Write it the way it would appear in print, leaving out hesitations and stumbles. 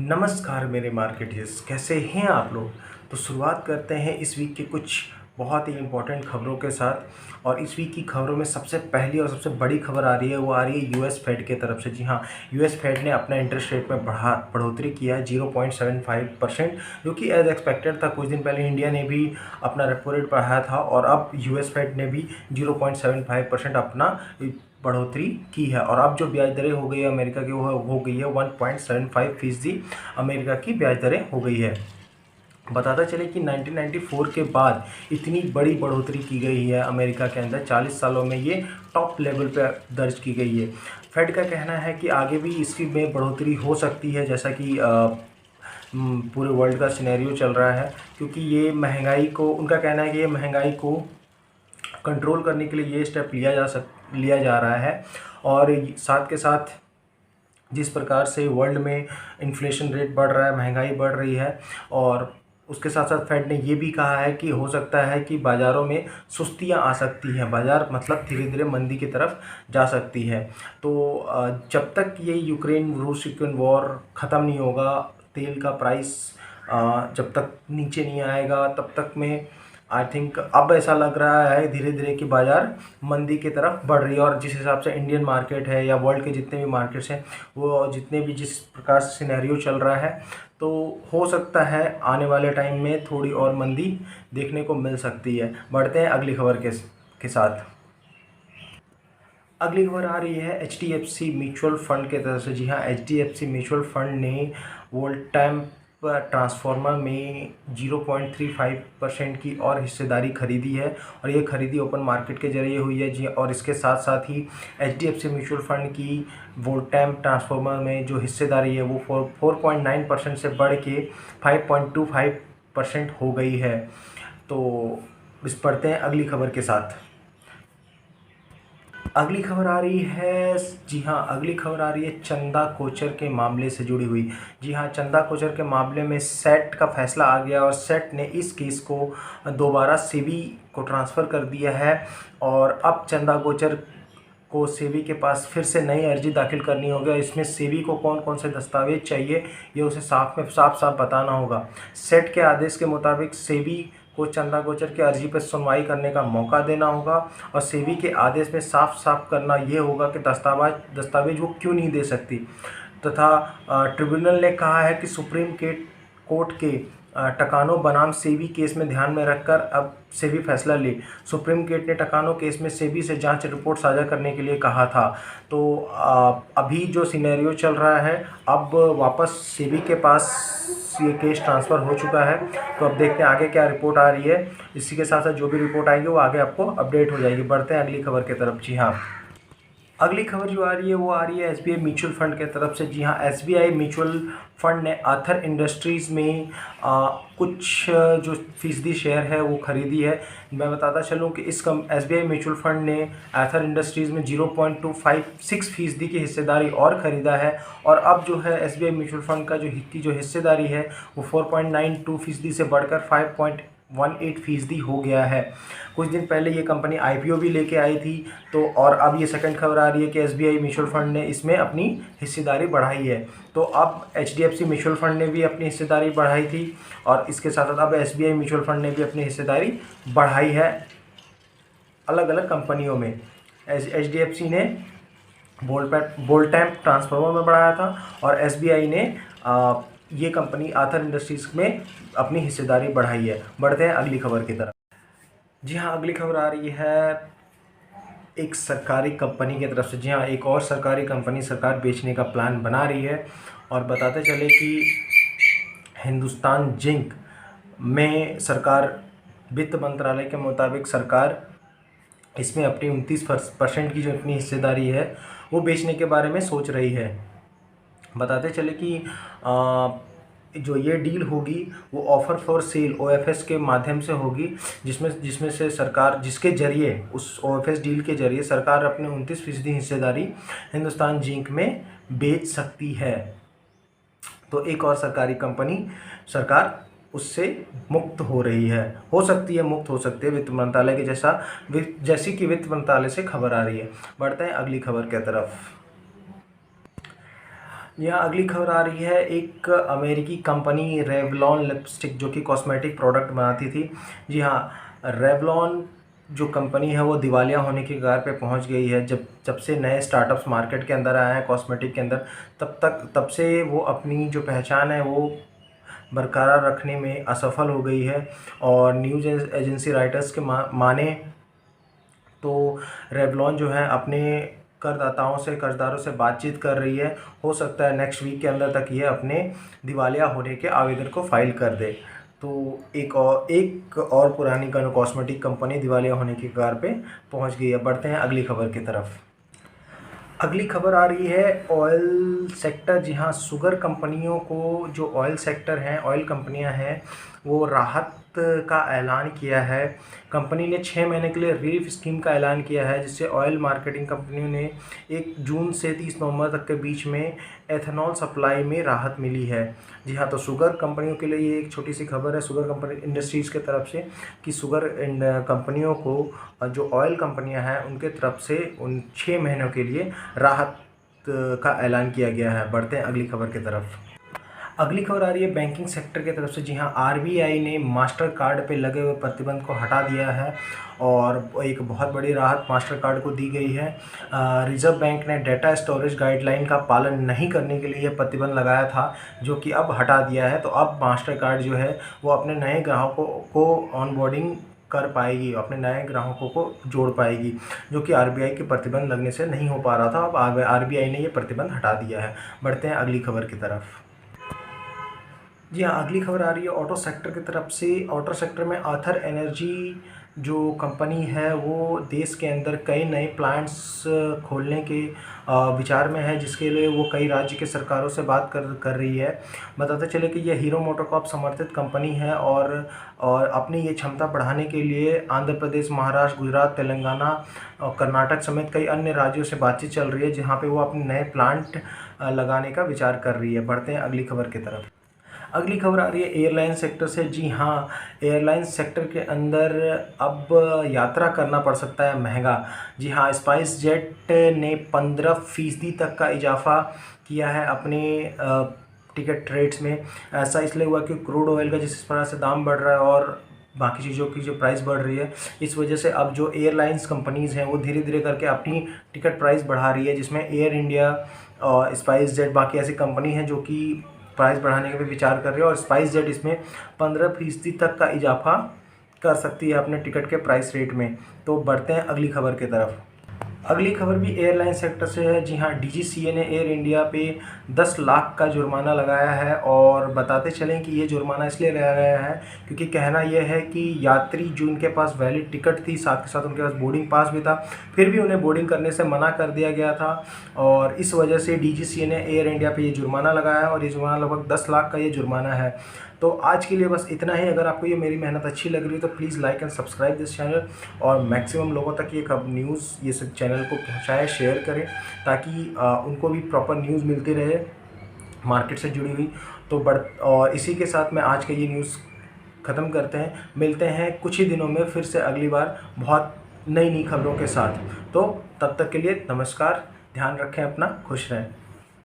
नमस्कार मेरे मार्केटियर्स, कैसे हैं आप लोग। तो शुरुआत करते हैं इस वीक के कुछ बहुत ही इम्पोर्टेंट खबरों के साथ। और इस वीक की खबरों में सबसे पहली और सबसे बड़ी खबर आ रही है, वो आ रही है यूएस फेड के तरफ से। जी हाँ, यूएस फेड ने अपना इंटरेस्ट रेट में बढ़ोतरी किया है 0.75%, जो कि एज एक्सपेक्टेड था। कुछ दिन पहले इंडिया ने भी अपना रेपो रेट बढ़ाया था और अब यूएस फेड ने भी 0.75% अपना बढ़ोतरी की है। और अब जो ब्याज दरें हो गई है अमेरिका की, वो हो गई है 1.75%। अमेरिका की ब्याज दरें हो गई है। बताता चले कि 1994 के बाद इतनी बड़ी बढ़ोतरी की गई है अमेरिका के अंदर। 40 सालों में ये टॉप लेवल पे दर्ज की गई है। फेड का कहना है कि आगे भी इसकी में बढ़ोतरी हो सकती है, जैसा कि पूरे वर्ल्ड का सिनेरियो चल रहा है, क्योंकि ये महंगाई को, उनका कहना है कि ये महंगाई को कंट्रोल करने के लिए ये स्टेप लिया जा रहा है। और साथ के साथ जिस प्रकार से वर्ल्ड में इन्फ्लेशन रेट बढ़ रहा है, महंगाई बढ़ रही है, और उसके साथ साथ फेड ने ये भी कहा है कि हो सकता है कि बाज़ारों में सुस्तियां आ सकती हैं। बाज़ार मतलब धीरे धीरे मंदी की तरफ जा सकती है। तो जब तक ये रूस यूक्रेन वॉर ख़त्म नहीं होगा, तेल का प्राइस जब तक नीचे नहीं आएगा, तब तक में आई थिंक अब ऐसा लग रहा है धीरे धीरे कि बाज़ार मंदी की तरफ बढ़ रही है। और जिस हिसाब से इंडियन मार्केट है या वर्ल्ड के जितने भी मार्केट्स हैं, वो जितने भी जिस प्रकार से सिनेरियो चल रहा है, तो हो सकता है आने वाले टाइम में थोड़ी और मंदी देखने को मिल सकती है। बढ़ते हैं अगली खबर के साथ। अगली खबर आ रही है HDFC म्यूचुअल फंड के तरफ से। जी हाँ, HDFC म्यूचुअल फंड ने वोल्टाम ट्रांसफार्मर में 0.35% की और हिस्सेदारी खरीदी है, और ये खरीदी ओपन मार्केट के जरिए हुई है। जी, और इसके साथ साथ ही HDFC म्यूचुअल फंड की वोल्टाम ट्रांसफार्मर में जो हिस्सेदारी है वो 4.9% से बढ़ के 5.25% हो गई है। तो इस पढ़ते हैं अगली खबर के साथ। अगली खबर आ रही है, जी हाँ, अगली खबर आ रही है चंदा कोचर के मामले से जुड़ी हुई। जी हाँ, चंदा कोचर के मामले में सेट का फैसला आ गया और सेट ने इस केस को दोबारा सेबी को ट्रांसफ़र कर दिया है। और अब चंदा कोचर को सेबी के पास फिर से नई अर्जी दाखिल करनी होगी। इसमें सेबी को कौन कौन से दस्तावेज चाहिए, ये उसे साफ बताना होगा। सेट के आदेश के मुताबिक सेबी को चंदा कोचर की अर्जी पर सुनवाई करने का मौका देना होगा, और सेबी के आदेश में साफ करना ये होगा कि दस्तावेज वो क्यों नहीं दे सकती। तथा ट्रिब्यूनल ने कहा है कि सुप्रीम कोर्ट के टकानो बनाम सेबी केस में ध्यान में रखकर अब सेबी फैसला ले। सुप्रीम कोर्ट ने टकानो केस में सेबी से जांच रिपोर्ट साझा करने के लिए कहा था। तो अभी जो सिनेरियो चल रहा है, अब वापस सेबी के पास ये केस ट्रांसफ़र हो चुका है। तो अब देखते हैं आगे क्या रिपोर्ट आ रही है। इसी के साथ साथ जो भी रिपोर्ट आएगी वो आगे आपको अपडेट हो जाएगी। बढ़ते हैं अगली खबर की तरफ। जी हाँ, अगली खबर जो आ रही है वो आ रही है SBI म्यूचुअल फंड के तरफ से। जी हाँ, SBI म्यूचुअल फंड ने आथर इंडस्ट्रीज़ में कुछ जो फीसदी शेयर है वो ख़रीदी है। मैं बताता चलूँ कि इस SBI म्यूचुअल फंड ने आथर इंडस्ट्रीज़ में 0.256% की हिस्सेदारी और ख़रीदा है। और अब जो है SBI म्यूचुअल फंड का जो हिस्सेदारी है वो 4.92% से बढ़कर 5.18% हो गया है। कुछ दिन पहले ये कंपनी IPO भी लेके आई थी। तो और अब ये सेकंड खबर आ रही है कि SBI म्यूचुअल फंड ने इसमें अपनी हिस्सेदारी बढ़ाई है। तो अब HDFC म्यूचुअल फंड ने भी अपनी हिस्सेदारी बढ़ाई थी, और इसके साथ साथ अब SBI म्यूचुअल फंड ने भी अपनी हिस्सेदारी बढ़ाई है अलग अलग कंपनियों में। HDFC ने वोल्टाम ट्रांसफार्मर में बढ़ाया था, और SBI ने ये कंपनी आथर इंडस्ट्रीज़ में अपनी हिस्सेदारी बढ़ाई है। बढ़ते हैं अगली खबर की तरफ। जी हाँ, अगली खबर आ रही है एक सरकारी कंपनी की तरफ से। जी हाँ, एक और सरकारी कंपनी सरकार बेचने का प्लान बना रही है। और बताते चले कि हिंदुस्तान जिंक में सरकार, वित्त मंत्रालय के मुताबिक सरकार इसमें अपनी 29% की जो अपनी हिस्सेदारी है वो बेचने के बारे में सोच रही है। बताते चले कि जो ये डील होगी वो ऑफ़र फॉर सेल OFS के माध्यम से होगी, जिसमें से सरकार, जिसके जरिए, उस OFS डील के जरिए सरकार अपने 29% हिस्सेदारी हिंदुस्तान जिंक में बेच सकती है। तो एक और सरकारी कंपनी सरकार उससे मुक्त हो रही है, हो सकती है मुक्त हो सकती है, वित्त मंत्रालय के जैसी कि वित्त मंत्रालय से खबर आ रही है। बढ़ते हैं अगली खबर की तरफ। यहाँ अगली खबर आ रही है, एक अमेरिकी कंपनी रेवलॉन लिपस्टिक जो कि कॉस्मेटिक प्रोडक्ट बनाती थी। जी हाँ, रेवलॉन जो कंपनी है वो दिवालिया होने की कगार पे पहुंच गई है। जब जब से नए स्टार्टअप्स मार्केट के अंदर आए हैं कॉस्मेटिक के अंदर, तब से वो अपनी जो पहचान है वो बरकरार रखने में असफल हो गई है। और न्यूज़ एजेंसी राइटर्स के माने तो रेवलॉन जो है अपने करदाताओं से, कर्जदारों से बातचीत कर रही है। हो सकता है नेक्स्ट वीक के अंदर तक ये अपने दिवालिया होने के आवेदन को फाइल कर दे। तो एक और पुरानी कॉस्मेटिक कंपनी दिवालिया होने की कगार पे पहुंच गई है। बढ़ते हैं अगली खबर की तरफ। अगली खबर आ रही है ऑयल सेक्टर। जी हाँ, शुगर कंपनियों को, जो ऑयल सेक्टर हैं, ऑयल कंपनियां हैं, वो राहत का ऐलान किया है। कंपनी ने 6 महीने के लिए रिलीफ स्कीम का ऐलान किया है, जिससे ऑयल मार्केटिंग कंपनियों ने 1 जून से 30 नवंबर तक के बीच में एथेनॉल सप्लाई में राहत मिली है। जी हाँ, तो शुगर कंपनियों के लिए ये एक छोटी सी खबर है शुगर कंपनी इंडस्ट्रीज़ की तरफ से, कि शुगर कंपनियों को, जो ऑयल कंपनियां हैं उनके तरफ से उन 6 महीनों के लिए राहत का ऐलान किया गया है। बढ़ते हैं अगली खबर की तरफ। अगली खबर आ रही है बैंकिंग सेक्टर की तरफ से। जी हाँ, आरबीआई ने मास्टर कार्ड पे लगे हुए प्रतिबंध को हटा दिया है और एक बहुत बड़ी राहत मास्टर कार्ड को दी गई है। रिजर्व बैंक ने डेटा स्टोरेज गाइडलाइन का पालन नहीं करने के लिए ये प्रतिबंध लगाया था, जो कि अब हटा दिया है। तो अब मास्टर कार्ड जो है वो अपने नए ग्राहकों को ऑनबोर्डिंग कर पाएगी, अपने नए ग्राहकों को जोड़ पाएगी, जो कि आरबीआई के प्रतिबंध लगने से नहीं हो पा रहा था। अब आरबीआई ने ये प्रतिबंध हटा दिया है। बढ़ते हैं अगली खबर की तरफ। जी हाँ, अगली खबर आ रही है ऑटो सेक्टर की तरफ से। ऑटो सेक्टर में आथर एनर्जी जो कंपनी है वो देश के अंदर कई नए प्लांट्स खोलने के विचार में है, जिसके लिए वो कई राज्य के सरकारों से बात कर रही है। बताते चले कि यह हीरो मोटोकॉर्प समर्थित कंपनी है और अपनी ये क्षमता बढ़ाने के लिए आंध्र प्रदेश, महाराष्ट्र, गुजरात, तेलंगाना और कर्नाटक समेत कई अन्य राज्यों से बातचीत चल रही है, जहाँ पे वो अपने नए प्लांट लगाने का विचार कर रही है। बढ़ते हैं अगली खबर की तरफ। अगली खबर आ रही है एयरलाइन सेक्टर से। जी हाँ, एयरलाइन सेक्टर के अंदर अब यात्रा करना पड़ सकता है महंगा। जी हाँ, स्पाइस जेट ने 15% तक का इजाफा किया है अपने टिकट रेट्स में। ऐसा इसलिए हुआ कि क्रूड ऑयल का जिस तरह से दाम बढ़ रहा है और बाकी चीज़ों की जो प्राइस बढ़ रही है, इस वजह से अब जो एयरलाइंस कंपनीज़ हैं वो धीरे धीरे करके अपनी टिकट प्राइस बढ़ा रही है, जिसमें एयर इंडिया और स्पाइस जेट बाकी ऐसी कंपनी हैं जो कि प्राइस बढ़ाने के भी विचार कर रही है। और स्पाइस जेट इसमें 15% तक का इजाफा कर सकती है अपने टिकट के प्राइस रेट में। तो बढ़ते हैं अगली खबर की तरफ। अगली खबर भी एयरलाइन सेक्टर से है। जी हाँ, डीजीसीए ने एयर इंडिया पे 10 लाख का जुर्माना लगाया है। और बताते चलें कि ये जुर्माना इसलिए लगाया गया है क्योंकि कहना यह है कि यात्री जो उनके पास वैलिड टिकट थी, साथ के साथ उनके पास बोर्डिंग पास भी था, फिर भी उन्हें बोर्डिंग करने से मना कर दिया गया था। और इस वजह से डीजीसीए ने एयर इंडिया पे ये जुर्माना लगाया है और ये जुर्माना लगभग 10 लाख का ये जुर्माना है। तो आज के लिए बस इतना ही। अगर आपको ये मेरी मेहनत अच्छी लग रही है तो please like and subscribe this channel और मैक्सिमम लोगों तक ये न्यूज़, ये सब चैनल को पहुंचाएं, शेयर करें, ताकि उनको भी प्रॉपर न्यूज़ मिलती रहे मार्केट से जुड़ी हुई। तो और इसी के साथ मैं आज का ये न्यूज़ ख़त्म करते हैं। मिलते हैं कुछ ही दिनों में फिर से अगली बार बहुत नई खबरों के साथ। तो तब तक के लिए नमस्कार, ध्यान रखें अपना, खुश रहें।